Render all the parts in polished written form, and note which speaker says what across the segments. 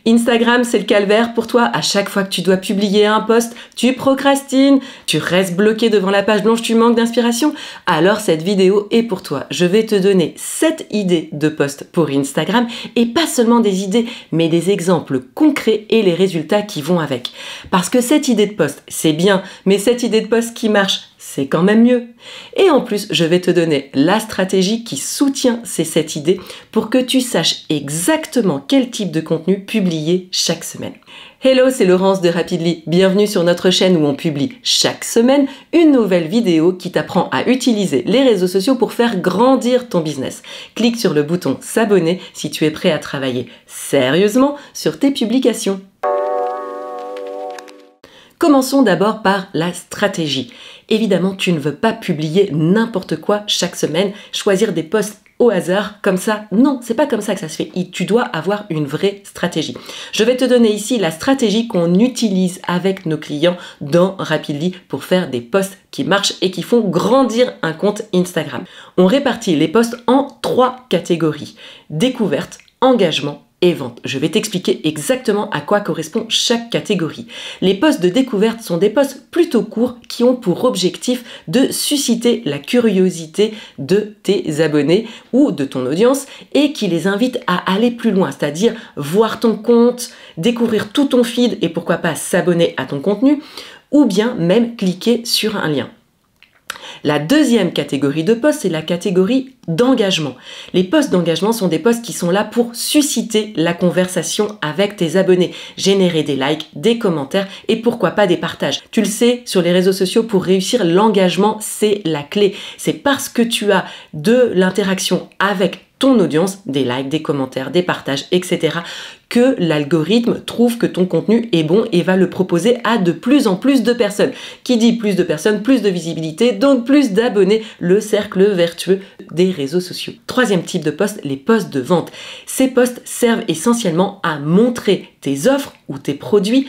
Speaker 1: Instagram, c'est le calvaire pour toi. À chaque fois que tu dois publier un post, tu procrastines, tu restes bloqué devant la page blanche, tu manques d'inspiration. Alors cette vidéo est pour toi. Je vais te donner 7 idées de posts pour Instagram et pas seulement des idées, mais des exemples concrets et les résultats qui vont avec. Parce que cette idée de post, c'est bien, mais cette idée de post qui marche, c'est quand même mieux. Et en plus, je vais te donner la stratégie qui soutient ces 7 idées pour que tu saches exactement quel type de contenu publier chaque semaine. Hello, c'est Laurence de Rapidly. Bienvenue sur notre chaîne où on publie chaque semaine une nouvelle vidéo qui t'apprend à utiliser les réseaux sociaux pour faire grandir ton business. Clique sur le bouton s'abonner si tu es prêt à travailler sérieusement sur tes publications. Commençons d'abord par la stratégie. Évidemment, tu ne veux pas publier n'importe quoi chaque semaine, choisir des posts au hasard comme ça. Non, c'est pas comme ça que ça se fait. Tu dois avoir une vraie stratégie. Je vais te donner ici la stratégie qu'on utilise avec nos clients dans Rapidly pour faire des posts qui marchent et qui font grandir un compte Instagram. On répartit les posts en 3 catégories. Découverte, engagement et vente. Je vais t'expliquer exactement à quoi correspond chaque catégorie. Les posts de découverte sont des posts plutôt courts qui ont pour objectif de susciter la curiosité de tes abonnés ou de ton audience et qui les invitent à aller plus loin, c'est-à-dire voir ton compte, découvrir tout ton feed et pourquoi pas s'abonner à ton contenu ou bien même cliquer sur un lien. La deuxième catégorie de posts, c'est la catégorie d'engagement. Les posts d'engagement sont des posts qui sont là pour susciter la conversation avec tes abonnés, générer des likes, des commentaires et pourquoi pas des partages. Tu le sais, sur les réseaux sociaux, pour réussir, l'engagement, c'est la clé. C'est parce que tu as de l'interaction avec ton audience, des likes, des commentaires, des partages, etc., que l'algorithme trouve que ton contenu est bon et va le proposer à de plus en plus de personnes. Qui dit plus de personnes, plus de visibilité, donc plus d'abonnés, le cercle vertueux des réseaux sociaux. Troisième type de post, les posts de vente. Ces posts servent essentiellement à montrer tes offres ou tes produits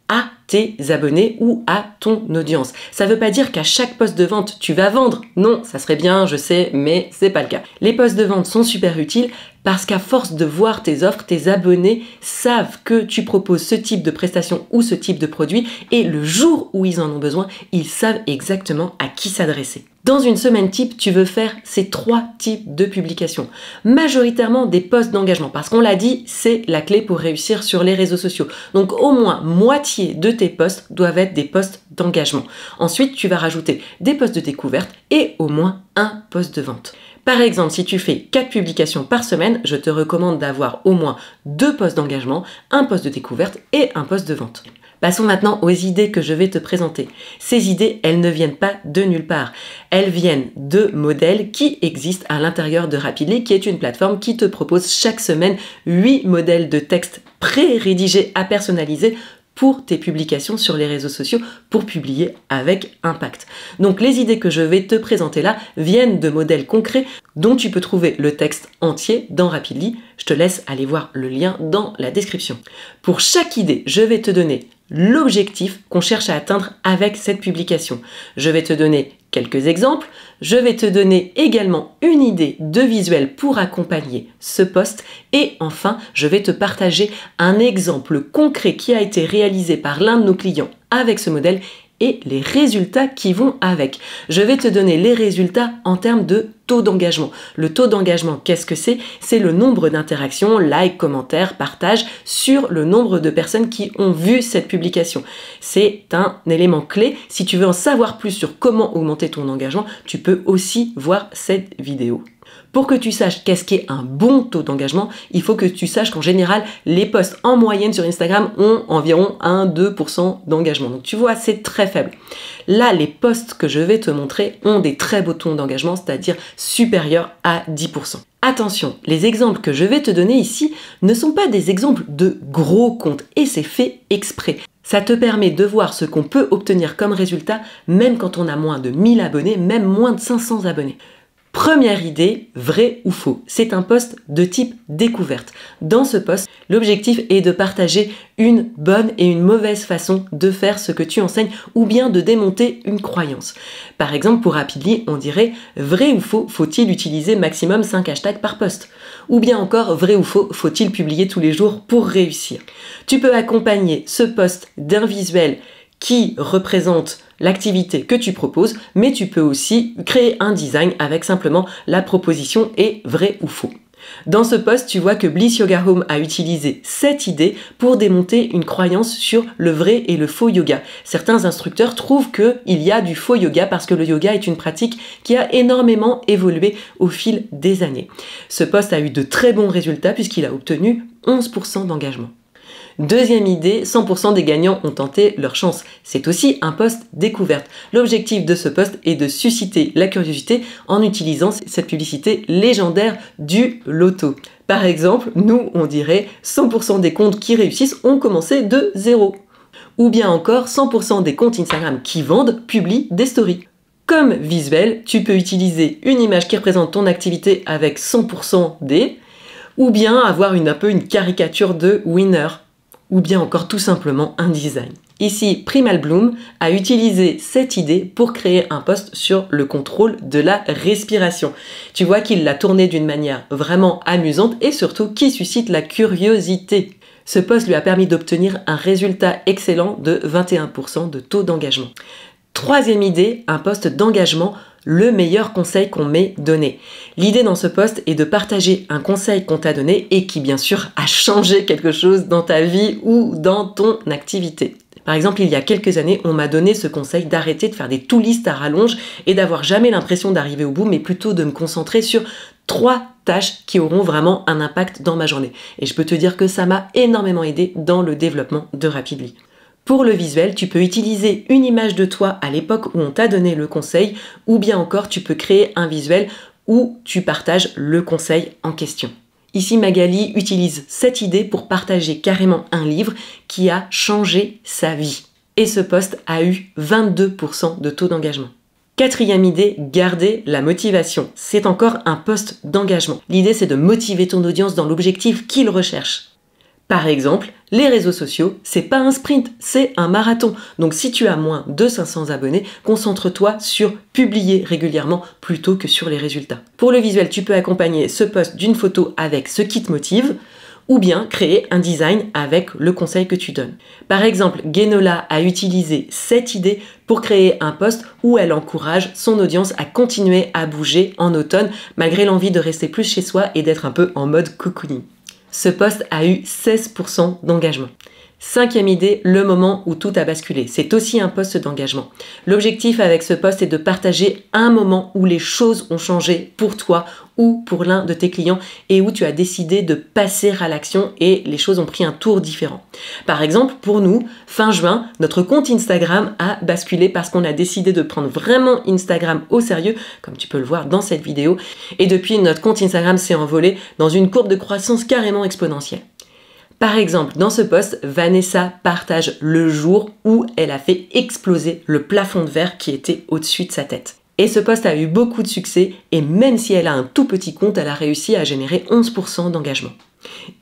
Speaker 1: à tes abonnés ou à ton audience. Ça ne veut pas dire qu'à chaque poste de vente, tu vas vendre. Non, ça serait bien, je sais, mais c'est pas le cas. Les postes de vente sont super utiles parce qu'à force de voir tes offres, tes abonnés savent que tu proposes ce type de prestation ou ce type de produit et le jour où ils en ont besoin, ils savent exactement à qui s'adresser. Dans une semaine type, tu veux faire ces 3 types de publications. Majoritairement des posts d'engagement parce qu'on l'a dit, c'est la clé pour réussir sur les réseaux sociaux. Donc au moins moitié de tes posts doivent être des posts d'engagement. Ensuite, tu vas rajouter des posts de découverte et au moins un post de vente. Par exemple, si tu fais 4 publications par semaine, je te recommande d'avoir au moins 2 posts d'engagement, un post de découverte et un post de vente. Passons maintenant aux idées que je vais te présenter. Ces idées, elles ne viennent pas de nulle part. Elles viennent de modèles qui existent à l'intérieur de Rapidly, qui est une plateforme qui te propose chaque semaine 8 modèles de texte pré-rédigés à personnaliser pour tes publications sur les réseaux sociaux pour publier avec impact. Donc les idées que je vais te présenter là viennent de modèles concrets dont tu peux trouver le texte entier dans Rapidly. Je te laisse aller voir le lien dans la description. Pour chaque idée, je vais te donner l'objectif qu'on cherche à atteindre avec cette publication. Je vais te donner quelques exemples. Je vais te donner également une idée de visuel pour accompagner ce post. Et enfin, je vais te partager un exemple concret qui a été réalisé par l'un de nos clients avec ce modèle et les résultats qui vont avec. Je vais te donner les résultats en termes de taux d'engagement. Le taux d'engagement, qu'est-ce que c'est? C'est le nombre d'interactions, likes, commentaires, partages sur le nombre de personnes qui ont vu cette publication. C'est un élément clé. Si tu veux en savoir plus sur comment augmenter ton engagement, tu peux aussi voir cette vidéo. Pour que tu saches qu'est-ce qu'est un bon taux d'engagement, il faut que tu saches qu'en général, les posts en moyenne sur Instagram ont environ 1-2% d'engagement. Donc tu vois, c'est très faible. Là, les posts que je vais te montrer ont des très beaux taux d'engagement, c'est-à-dire supérieurs à 10%. Attention, les exemples que je vais te donner ici ne sont pas des exemples de gros comptes et c'est fait exprès. Ça te permet de voir ce qu'on peut obtenir comme résultat, même quand on a moins de 1000 abonnés, même moins de 500 abonnés. Première idée, vrai ou faux, c'est un post de type découverte. Dans ce post, l'objectif est de partager une bonne et une mauvaise façon de faire ce que tu enseignes ou bien de démonter une croyance. Par exemple, pour Rapidly, on dirait vrai ou faux, faut-il utiliser maximum 5 hashtags par post? Ou bien encore, vrai ou faux, faut-il publier tous les jours pour réussir? Tu peux accompagner ce post d'un visuel qui représente l'activité que tu proposes, mais tu peux aussi créer un design avec simplement la proposition et vrai ou faux. Dans ce post, tu vois que Bliss Yoga Home a utilisé cette idée pour démonter une croyance sur le vrai et le faux yoga. Certains instructeurs trouvent qu'il y a du faux yoga parce que le yoga est une pratique qui a énormément évolué au fil des années. Ce post a eu de très bons résultats puisqu'il a obtenu 11% d'engagement. Deuxième idée, 100% des gagnants ont tenté leur chance. C'est aussi un post découverte. L'objectif de ce post est de susciter la curiosité en utilisant cette publicité légendaire du loto. Par exemple, nous, on dirait 100% des comptes qui réussissent ont commencé de zéro. Ou bien encore, 100% des comptes Instagram qui vendent publient des stories. Comme visuel, tu peux utiliser une image qui représente ton activité avec 100% des, ou bien avoir un peu une caricature de winner. Ou bien encore tout simplement un design. Ici, Primal Bloom a utilisé cette idée pour créer un post sur le contrôle de la respiration. Tu vois qu'il l'a tourné d'une manière vraiment amusante et surtout qui suscite la curiosité. Ce post lui a permis d'obtenir un résultat excellent de 21% de taux d'engagement. Troisième idée, un post d'engagement, le meilleur conseil qu'on m'ait donné. L'idée dans ce post est de partager un conseil qu'on t'a donné et qui bien sûr a changé quelque chose dans ta vie ou dans ton activité. Par exemple, il y a quelques années, on m'a donné ce conseil d'arrêter de faire des to-list à rallonge et d'avoir jamais l'impression d'arriver au bout, mais plutôt de me concentrer sur 3 tâches qui auront vraiment un impact dans ma journée. Et je peux te dire que ça m'a énormément aidé dans le développement de Rapidly. Pour le visuel, tu peux utiliser une image de toi à l'époque où on t'a donné le conseil, ou bien encore tu peux créer un visuel où tu partages le conseil en question. Ici, Magali utilise cette idée pour partager carrément un livre qui a changé sa vie. Et ce post a eu 22% de taux d'engagement. Quatrième idée, garder la motivation. C'est encore un post d'engagement. L'idée, c'est de motiver ton audience dans l'objectif qu'ils recherchent. Par exemple, les réseaux sociaux, c'est pas un sprint, c'est un marathon. Donc si tu as moins de 500 abonnés, concentre-toi sur publier régulièrement plutôt que sur les résultats. Pour le visuel, tu peux accompagner ce post d'une photo avec ce qui te motive ou bien créer un design avec le conseil que tu donnes. Par exemple, Genola a utilisé cette idée pour créer un post où elle encourage son audience à continuer à bouger en automne malgré l'envie de rester plus chez soi et d'être un peu en mode cocooning. Ce post a eu 16% d'engagement. Cinquième idée, le moment où tout a basculé. C'est aussi un post d'engagement. L'objectif avec ce post est de partager un moment où les choses ont changé pour toi ou pour l'un de tes clients et où tu as décidé de passer à l'action et les choses ont pris un tour différent. Par exemple, pour nous, fin juin, notre compte Instagram a basculé parce qu'on a décidé de prendre vraiment Instagram au sérieux, comme tu peux le voir dans cette vidéo. Et depuis, notre compte Instagram s'est envolé dans une courbe de croissance carrément exponentielle. Par exemple, dans ce post, Vanessa partage le jour où elle a fait exploser le plafond de verre qui était au-dessus de sa tête. Et ce post a eu beaucoup de succès et même si elle a un tout petit compte, elle a réussi à générer 11% d'engagement.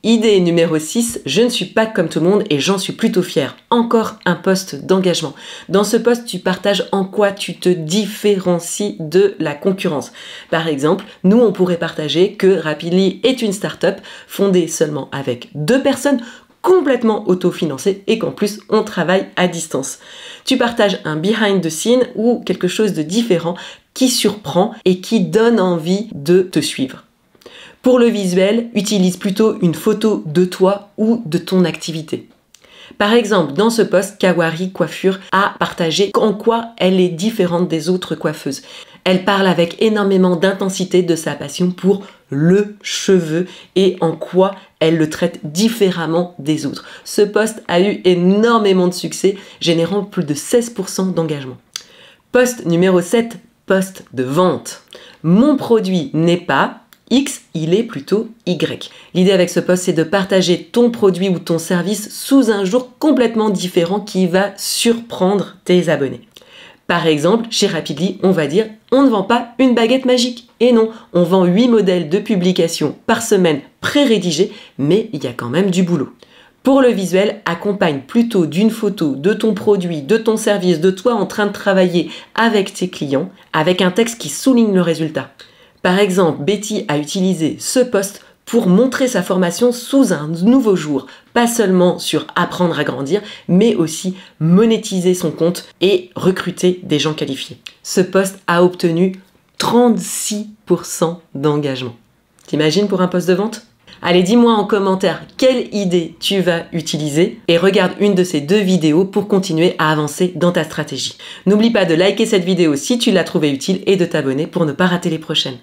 Speaker 1: Idée numéro 6, je ne suis pas comme tout le monde et j'en suis plutôt fière. Encore un post d'engagement. Dans ce post, tu partages en quoi tu te différencies de la concurrence. Par exemple, nous, on pourrait partager que Rapidly est une start-up fondée seulement avec 2 personnes complètement autofinancée et qu'en plus, on travaille à distance. Tu partages un behind the scene ou quelque chose de différent qui surprend et qui donne envie de te suivre. Pour le visuel, utilise plutôt une photo de toi ou de ton activité. Par exemple, dans ce post, Kawari Coiffure a partagé en quoi elle est différente des autres coiffeuses. Elle parle avec énormément d'intensité de sa passion pour le cheveu et en quoi elle le traite différemment des autres. Ce post a eu énormément de succès, générant plus de 16% d'engagement. Post numéro 7, post de vente. Mon produit n'est pas X, il est plutôt Y. L'idée avec ce post, c'est de partager ton produit ou ton service sous un jour complètement différent qui va surprendre tes abonnés. Par exemple, chez Rapidly, on va dire « on ne vend pas une baguette magique ». Et non, on vend 8 modèles de publication par semaine pré-rédigés, mais il y a quand même du boulot. Pour le visuel, accompagne plutôt d'une photo de ton produit, de ton service, de toi en train de travailler avec tes clients, avec un texte qui souligne le résultat. Par exemple, Betty a utilisé ce post pour montrer sa formation sous un nouveau jour. Pas seulement sur apprendre à grandir, mais aussi monétiser son compte et recruter des gens qualifiés. Ce post a obtenu 36% d'engagement. T'imagines pour un post de vente ? Allez, dis-moi en commentaire quelle idée tu vas utiliser et regarde une de ces 2 vidéos pour continuer à avancer dans ta stratégie. N'oublie pas de liker cette vidéo si tu l'as trouvée utile et de t'abonner pour ne pas rater les prochaines.